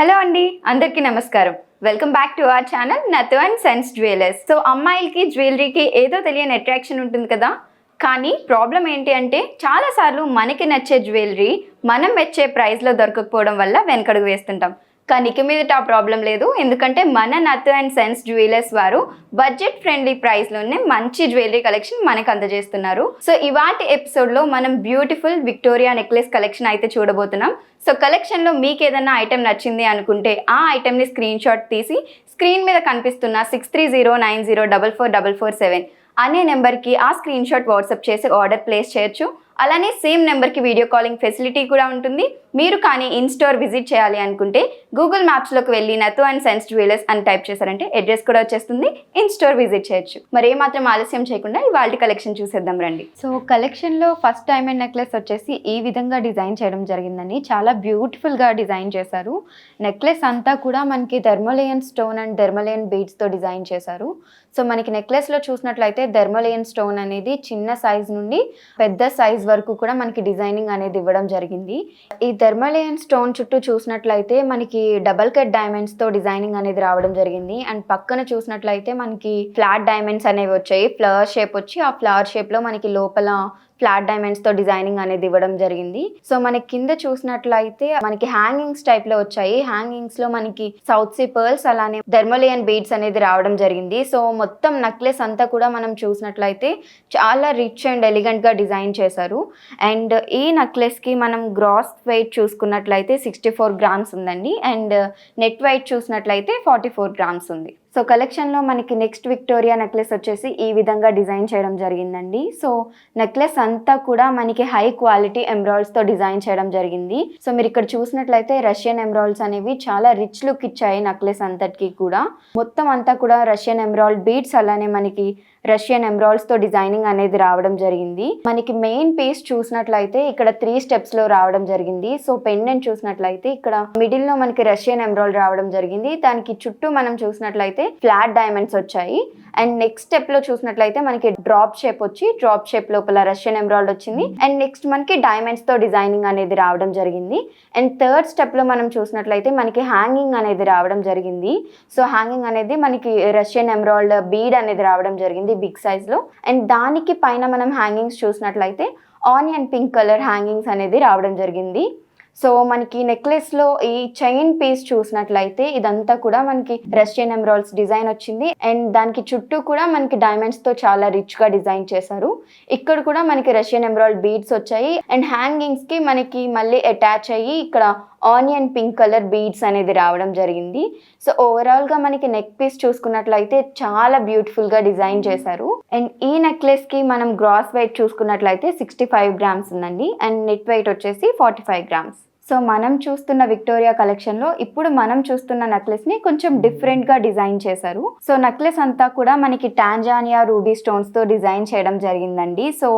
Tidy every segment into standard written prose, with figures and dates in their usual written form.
Hello అండి, అందరికీ నమస్కారం. Welcome back to our channel Nathu and sons jewellers. So అమ్మాయిలకి జ్యువెలరీకి ఏదో తెలియని అట్రాక్షన్ ఉంటుంది కదా. కానీ ప్రాబ్లం ఏంటి అంటే చాలాసార్లు మనకి నచ్చే జ్యువెలరీ మనం మెచ్చే ప్రైస్లో దొరకకపోవడం వల్ల వెనకడుగు వేస్తుంటాం. కానీ ఇక మీదట ఆ ప్రాబ్లం లేదు. ఎందుకంటే మన నతు అండ్ సన్స్ జ్యువెలర్స్ వారు బడ్జెట్ ఫ్రెండ్లీ ప్రైస్లోనే మంచి జ్యువెలరీ కలెక్షన్ మనకు అందజేస్తున్నారు. సో ఇవాటి ఎపిసోడ్లో మనం బ్యూటిఫుల్ విక్టోరియా నెక్లెస్ కలెక్షన్ అయితే చూడబోతున్నాం. సో కలెక్షన్లో మీకు ఏదైనా ఐటెం నచ్చింది అనుకుంటే ఆ ఐటెంని స్క్రీన్ షాట్ తీసి స్క్రీన్ మీద కనిపిస్తున్న 6309044447 అనే నెంబర్కి ఆ స్క్రీన్ షాట్ వాట్సాప్ చేసి ఆర్డర్ ప్లేస్ చేయొచ్చు. అలానే సేమ్ నెంబర్కి వీడియో కాలింగ్ ఫెసిలిటీ కూడా ఉంటుంది. మీరు కానీ ఇన్ స్టోర్ విజిట్ చేయాలి అనుకుంటే గూగుల్ మ్యాప్స్లోకి వెళ్ళి నతు అండ్ సన్స్ జ్యువెలర్స్ అని టైప్ చేశారంటే అడ్రస్ కూడా వచ్చేస్తుంది. ఇన్ స్టోర్ విజిట్ చేయొచ్చు. మరి ఏమాత్రం ఆలస్యం చేయకుండా ఇవాళ కలెక్షన్ చూసేద్దాం రండి. సో కలెక్షన్లో ఫస్ట్ డైమండ్ నెక్లెస్ వచ్చేసి ఈ విధంగా డిజైన్ చేయడం జరిగిందని చాలా బ్యూటిఫుల్గా డిజైన్ చేశారు. నెక్లెస్ అంతా కూడా మనకి థర్మోలేయన్ స్టోన్ అండ్ థర్మోలేయన్ బీడ్స్తో డిజైన్ చేశారు. సో మనకి నెక్లెస్లో చూసినట్లయితే థర్మోలేయన్ స్టోన్ అనేది చిన్న సైజ్ నుండి పెద్ద సైజ్ వరకు కూడా మనకి డిజైనింగ్ అనేది ఇవ్వడం జరిగింది. ఈ థర్మోలేయన్ స్టోన్ చుట్టూ చూసినట్లయితే మనకి డబల్ కట్ డైమండ్స్తో డిజైనింగ్ అనేది రావడం జరిగింది. అండ్ పక్కన చూసినట్లయితే మనకి ఫ్లాట్ డైమండ్స్ అనేవి వచ్చాయి. ఫ్లవర్ షేప్ వచ్చి ఆ ఫ్లవర్ షేప్లో మనకి లోపల ఫ్లాట్ డైమండ్స్తో డిజైనింగ్ అనేది ఇవ్వడం జరిగింది. సో మనకి కింద చూసినట్లయితే మనకి హ్యాంగింగ్స్ టైప్లో వచ్చాయి. హ్యాంగింగ్స్లో మనకి సౌత్ సీ పర్ల్స్ అలానే థర్మోలేయన్ బీడ్స్ అనేది రావడం జరిగింది. సో మొత్తం నెక్లెస్ అంతా కూడా మనం చూసినట్లయితే చాలా రిచ్ అండ్ ఎలిగెంట్గా డిజైన్ చేశారు. అండ్ ఈ నెక్లెస్కి మనం గ్రాస్ వెయిట్ చూసుకున్నట్లయితే 64 గ్రామ్స్ ఉందండి. అండ్ నెట్ వెయిట్ చూసినట్లయితే 44 గ్రామ్స్ ఉంది. సో కలెక్షన్లో మనకి నెక్స్ట్ విక్టోరియా నెక్లెస్ వచ్చేసి ఈ విధంగా డిజైన్ చేయడం జరిగిందండి. సో నెక్లెస్ అంతా కూడా మనకి హై క్వాలిటీ ఎమరాల్డ్స్తో డిజైన్ చేయడం జరిగింది. సో మీరు ఇక్కడ చూసినట్లయితే రష్యన్ ఎమరాల్డ్స్ అనేవి చాలా రిచ్ లుక్ ఇచ్చాయి నెక్లెస్ అంతటికి కూడా. మొత్తం అంతా కూడా రష్యన్ ఎమరాల్డ్ బీడ్స్ అలానే మనకి రష్యన్ ఎమరాల్డ్స్తో డిజైనింగ్ అనేది రావడం జరిగింది. మనకి మెయిన్ పీస్ చూసినట్లయితే ఇక్కడ 3 స్టెప్స్లో రావడం జరిగింది. సో పెండెంట్ చూసినట్లయితే ఇక్కడ మిడిల్లో మనకి రష్యన్ ఎమరాల్డ్ రావడం జరిగింది. దానికి చుట్టూ మనం చూసినట్లయితే ఫ్లాట్ డైమండ్స్ వచ్చాయి. అండ్ నెక్స్ట్ స్టెప్ లో చూసినట్లయితే మనకి డ్రాప్ షేప్ వచ్చి డ్రాప్ షేప్ లోపల రష్యన్ ఎమరాల్డ్ వచ్చింది. అండ్ నెక్స్ట్ మనకి డైమండ్స్ తో డిజైనింగ్ అనేది రావడం జరిగింది. అండ్ థర్డ్ స్టెప్ లో మనం చూసినట్లయితే మనకి హ్యాంగింగ్ అనేది రావడం జరిగింది. సో హ్యాంగింగ్ అనేది మనకి రష్యన్ ఎమరాల్డ్ బీడ్ అనేది రావడం జరిగింది బిగ్ సైజ్ లో. అండ్ దానికి పైన మనం హ్యాంగింగ్స్ చూసినట్లయితే ఆనియన్ పింక్ కలర్ హ్యాంగింగ్స్ అనేది రావడం జరిగింది. సో మనకి నెక్లెస్లో ఈ చైన్ పీస్ చూసినట్లయితే ఇదంతా కూడా మనకి రష్యన్ ఎమరాల్డ్స్ డిజైన్ వచ్చింది. అండ్ దానికి చుట్టూ కూడా మనకి డైమండ్స్తో చాలా రిచ్గా డిజైన్ చేశారు. ఇక్కడ కూడా మనకి రష్యన్ ఎమరాల్డ్ బీడ్స్ వచ్చాయి. అండ్ హ్యాంగింగ్స్కి మనకి మళ్ళీ అటాచ్ అయ్యి ఇక్కడ ఆనియన్ పింక్ కలర్ బీడ్స్ అనేది రావడం జరిగింది. సో ఓవరాల్గా మనకి నెక్ పీస్ చూసుకున్నట్లయితే చాలా బ్యూటిఫుల్గా డిజైన్ చేశారు. అండ్ ఈ నెక్లెస్కి మనం గ్రాస్ వెయిట్ చూసుకున్నట్లయితే 65 గ్రామ్స్ ఉందండి. అండ్ నెట్ వెయిట్ వచ్చేసి 45 గ్రామ్స్. సో మనం చూస్తున్న విక్టోరియా కలెక్షన్లో ఇప్పుడు మనం చూస్తున్న నెక్లెస్ని కొంచెం డిఫరెంట్గా డిజైన్ చేశారు. సో నెక్లెస్ అంతా కూడా మనకి టాంజానియా రూబీ స్టోన్స్తో డిజైన్ చేయడం జరిగిందండి. సో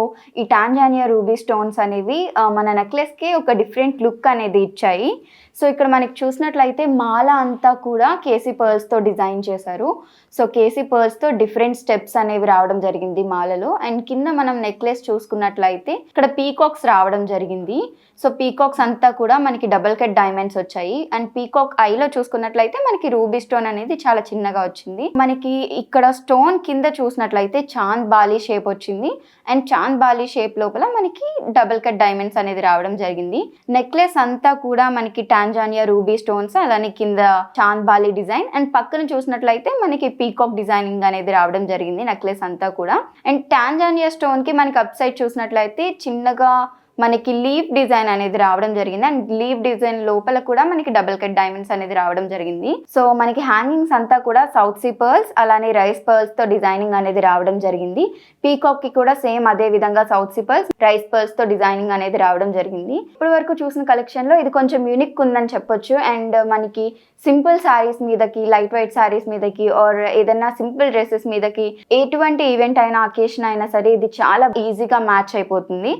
ఈ టాంజానియా రూబీ స్టోన్స్ అనేవి మన నెక్లెస్కి ఒక డిఫరెంట్ లుక్ అనేది ఇచ్చాయి. సో ఇక్కడ మనకి చూసినట్లయితే మాల అంతా కూడా కేసీ పర్ల్స్తో డిజైన్ చేశారు. సో కేసీ పర్ల్స్తో డిఫరెంట్ స్టెప్స్ అనేవి రావడం జరిగింది మాలలో. అండ్ కింద మనం నెక్లెస్ చూసుకున్నట్లయితే ఇక్కడ పీకాక్స్ రావడం జరిగింది. సో పీకాక్స్ అంతా కూడా మనకి డబల్ కట్ డైమండ్స్ వచ్చాయి. అండ్ పీకాక్ ఐలో చూసుకున్నట్లయితే మనకి రూబీ స్టోన్ అనేది చాలా చిన్నగా వచ్చింది. మనకి ఇక్కడ స్టోన్ కింద చూసినట్లయితే చాంద్ బాలి షేప్ వచ్చింది. అండ్ చాంద్ బాలి షేప్ లోపల మనకి డబల్ కట్ డైమండ్స్ అనేది రావడం జరిగింది. నెక్లెస్ అంతా కూడా మనకి టాంజానియా రూబీ స్టోన్స్ అలానే కింద చాంద్ బాలి డిజైన్. అండ్ పక్కన చూసినట్లయితే మనకి పీకాక్ డిజైనింగ్ అనేది రావడం జరిగింది నెక్లెస్ అంతా కూడా. అండ్ టాంజానియా స్టోన్ కి మనకి అప్ సైడ్ చూసినట్లయితే చిన్నగా మనకి లీఫ్ డిజైన్ అనేది రావడం జరిగింది. అండ్ లీఫ్ డిజైన్ లోపల కూడా మనకి డబుల్ కట్ డైమండ్స్ అనేది రావడం జరిగింది. సో మనకి హ్యాంగింగ్స్ అంతా కూడా సౌత్ సీ పర్ల్స్ అలానే రైస్ పర్ల్స్ తో డిజైనింగ్ అనేది రావడం జరిగింది. పీకాక్ కి కూడా సేమ్ అదే విధంగా south sea pearls rice pearls తో డిజైనింగ్ అనేది రావడం జరిగింది. ఇప్పటి వరకు చూసిన కలెక్షన్ లో ఇది కొంచెం యూనిక్ ఉందని చెప్పొచ్చు. అండ్ మనకి సింపుల్ శారీస్ మీదకి, లైట్ వెయిట్ శారీస్ మీదకి ఆర్ ఏదైనా సింపుల్ డ్రెస్సెస్ మీదకి ఎటువంటి ఈవెంట్ అయినా అకేషన్ అయినా సరే ఇది చాలా ఈజీగా మ్యాచ్ అయిపోతుంది.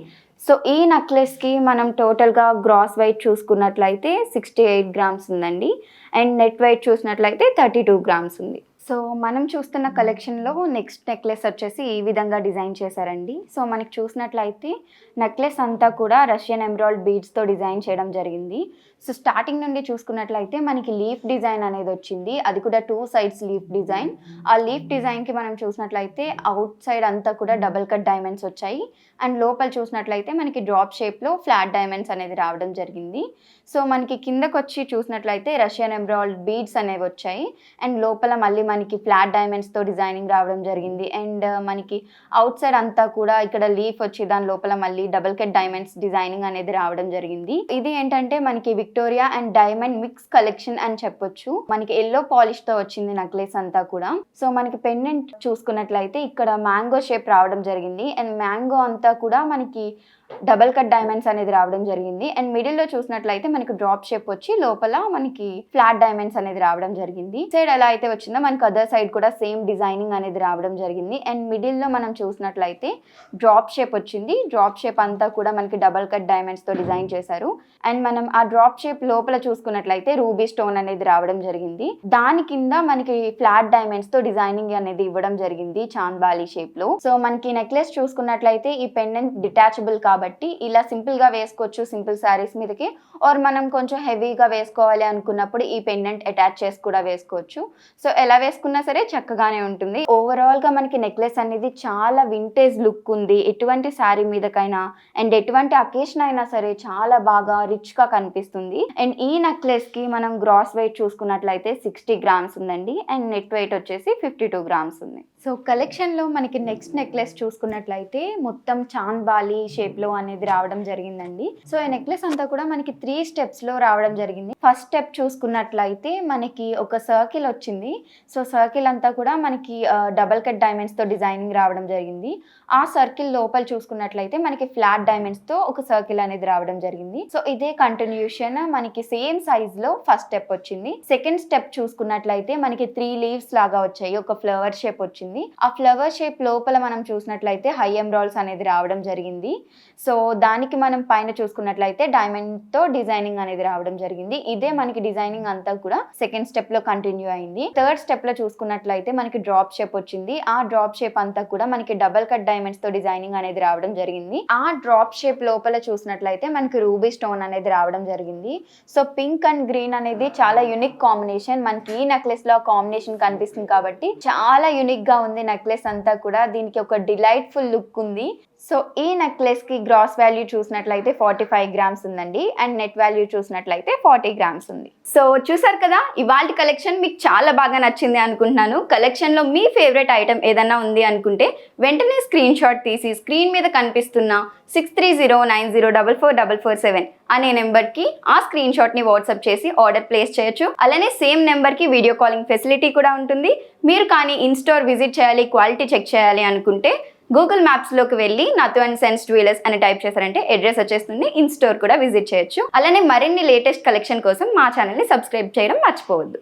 సో ఈ నెక్లెస్కి మనం టోటల్గా గ్రాస్ వెయిట్ చూసుకున్నట్లయితే 68 గ్రామ్స్ ఉందండి. అండ్ నెట్ వెయిట్ చూసినట్లయితే 32 గ్రామ్స్ ఉంది. సో మనం చూస్తున్న కలెక్షన్లో నెక్స్ట్ నెక్లెస్ వచ్చేసి ఈ విధంగా డిజైన్ చేశారండి. సో మనకి చూసినట్లయితే నెక్లెస్ అంతా కూడా రష్యన్ ఎమరాల్డ్ బీడ్స్తో డిజైన్ చేయడం జరిగింది. సో స్టార్టింగ్ నుండి చూసుకున్నట్లయితే మనకి లీఫ్ డిజైన్ అనేది వచ్చింది, అది కూడా 2 సైడ్స్ లీఫ్ డిజైన్. ఆ లీఫ్ డిజైన్కి మనం చూసినట్లయితే అవుట్ సైడ్ అంతా కూడా డబల్ కట్ డైమండ్స్ వచ్చాయి అండ్ లోపల చూసినట్లయితే మనకి డ్రాప్ షేప్లో ఫ్లాట్ డైమండ్స్ అనేది రావడం జరిగింది. సో మనకి కిందకు వచ్చి చూసినట్లయితే రష్యన్ ఎమరాల్డ్ బీడ్స్ అనేవి వచ్చాయి అండ్ లోపల మళ్ళీ మనకి ఫ్లాట్ డైమండ్స్తో డిజైనింగ్ రావడం జరిగింది. అండ్ మనకి అవుట్ సైడ్ అంతా కూడా ఇక్కడ లీఫ్ వచ్చి దాని లోపల మళ్ళీ డబల్ కట్ డైమండ్స్ డిజైనింగ్ అనేది రావడం జరిగింది. ఇది ఏంటంటే మనకి Victoria and diamond mix collection అని చెప్పొచ్చు. మనకి ఎల్లో పాలిష్ తో వచ్చింది నెక్లెస్ అంతా కూడా. సో మనకి పెండెంట్ చూసుకున్నట్లయితే ఇక్కడ మ్యాంగో షేప్ రావడం జరిగింది అండ్ మ్యాంగో అంతా కూడా మనకి డబల్ కట్ డైమండ్స్ అనేది రావడం జరిగింది. అండ్ మిడిల్ లో చూసినట్లయితే మనకి డ్రాప్ షేప్ వచ్చి లోపల మనకి ఫ్లాట్ డైమండ్స్ అనేది రావడం జరిగింది. సైడ్ ఎలా అయితే వచ్చిందో మనకి అదర్ సైడ్ కూడా సేమ్ డిజైనింగ్ అనేది రావడం జరిగింది. అండ్ మిడిల్ లో మనం చూసినట్లయితే డ్రాప్ షేప్ వచ్చింది. డ్రాప్ షేప్ అంతా కూడా మనకి డబల్ కట్ డైమండ్స్ తో డిజైన్ చేశారు. అండ్ మనం ఆ డ్రాప్ షేప్ లోపల చూసుకున్నట్లయితే రూబీ స్టోన్ అనేది రావడం జరిగింది. దాని కింద మనకి ఫ్లాట్ డైమండ్స్ తో డిజైనింగ్ అనేది ఇవ్వడం జరిగింది చాంద్బాలి షేప్ లో. సో మనకి నెక్లెస్ చూసుకున్నట్లయితే ఈ పెండెంట్ డిటాచబుల్ కాబట్టి ఇలా సింపుల్ గా వేసుకోవచ్చు సింపుల్ శారీస్ మీదకి, ఆర్ మనం కొంచెం హెవీగా వేసుకోవాలి అనుకున్నప్పుడు ఈ పెండెంట్ అటాచ్ చేసి కూడా వేసుకోవచ్చు. సో ఎలా వేసుకున్నా సరే చక్కగానే ఉంటుంది. ఓవరాల్ గా మనకి నెక్లెస్ అనేది చాలా వింటేజ్ లుక్ ఉంది. ఎటువంటి శారీ మీదకైనా అండ్ ఎటువంటి అకేషన్ అయినా సరే చాలా బాగా రిచ్ గా కనిపిస్తుంది. అండ్ ఈ నెక్లెస్ కి మనం గ్రాస్ వెయిట్ చూసుకున్నట్లయితే 60 గ్రామ్స్ ఉందండి అండ్ నెట్ వెయిట్ వచ్చేసి 52 గ్రామ్స్ ఉంది. సో కలెక్షన్ లో మనకి నెక్స్ట్ నెక్లెస్ చూసుకున్నట్లయితే మొత్తం చాంద్బాలి షేప్ లో అనేది రావడం జరిగిందండి. సో ఈ నెక్లెస్ అంతా కూడా మనకి 3 స్టెప్స్ లో రావడం జరిగింది. ఫస్ట్ స్టెప్ చూసుకున్నట్లయితే మనకి ఒక సర్కిల్ వచ్చింది. సో సర్కిల్ అంతా కూడా మనకి డబల్ కట్ డైమండ్స్ తో డిజైనింగ్ రావడం జరిగింది. ఆ సర్కిల్ లోపల చూసుకున్నట్లయితే మనకి ఫ్లాట్ డైమండ్స్ తో ఒక సర్కిల్ అనేది రావడం జరిగింది. సో ఇదే కంటిన్యూషన్ మనకి సేమ్ సైజ్ లో ఫస్ట్ స్టెప్ వచ్చింది. సెకండ్ స్టెప్ చూసుకున్నట్లయితే మనకి 3 లీవ్స్ లాగా వచ్చాయి, ఒక ఫ్లవర్ షేప్ వచ్చింది. ఆ ఫ్లవర్ షేప్ లోపల మనం చూసినట్లయితే హై ఎమరాల్డ్స్ అనేది రావడం జరిగింది. సో దానికి మనం పైన చూసుకున్నట్లయితే డైమండ్ తో డిజైనింగ్ అనేది రావడం జరిగింది. ఇదే మనకి డిజైనింగ్ అంతా కూడా సెకండ్ స్టెప్ లో కంటిన్యూ అయింది. థర్డ్ స్టెప్ లో చూసుకున్నట్లయితే మనకి డ్రాప్ షేప్ వచ్చింది. ఆ డ్రాప్ షేప్ అంతా కూడా మనకి డబల్ కట్ డైమండ్స్ తో డిజైనింగ్ అనేది రావడం జరిగింది. ఆ డ్రాప్ షేప్ లోపల చూసినట్లయితే మనకి రూబీ స్టోన్ అనేది రావడం జరిగింది. సో పింక్ అండ్ గ్రీన్ అనేది చాలా యూనిక్ కాంబినేషన్. మనకి ఈ నెక్లెస్ లో కాంబినేషన్ కనిపిస్తుంది కాబట్టి చాలా యూనిక్ గా ఉంది నెక్లెస్ అంతా కూడా. దీనికి ఒక డిలైట్ఫుల్ లుక్ ఉంది. సో ఈ నెక్లెస్ కి గ్రాస్ వాల్యూ చూసినట్లయితే 45 గ్రామ్స్ ఉందండి అండ్ నెట్ వాల్యూ చూసినట్లయితే 40 గ్రామ్స్ ఉంది. సో చూసారు కదా, ఇవాళ కలెక్షన్ మీకు చాలా బాగా నచ్చింది అనుకుంటున్నాను. కలెక్షన్ లో మీ ఫేవరెట్ ఐటమ్ ఏదన్నా ఉంది అనుకుంటే వెంటనే స్క్రీన్ షాట్ తీసి స్క్రీన్ మీద కనిపిస్తున్న 6309044447 అనే నెంబర్కి ఆ స్క్రీన్ షాట్ ని వాట్సాప్ చేసి ఆర్డర్ ప్లేస్ చేయొచ్చు. అలానే సేమ్ నెంబర్కి వీడియో కాలింగ్ ఫెసిలిటీ కూడా ఉంటుంది. మీరు కానీ ఇన్ స్టోర్ విజిట్ చేయాలి, క్వాలిటీ చెక్ చేయాలి అనుకుంటే గూగుల్ మ్యాప్స్లోకి వెళ్ళి నతు అండ్ సెన్స్ జ్యువెలర్స్ అని టైప్ చేశారంటే అడ్రస్ వచ్చేస్తుంది. ఇన్ స్టోర్ కూడా విజిట్ చేయొచ్చు. అలానే మరిన్ని లేటెస్ట్ కలెక్షన్ కోసం మా ఛానల్ని సబ్స్క్రైబ్ చేయడం మర్చిపోవద్దు.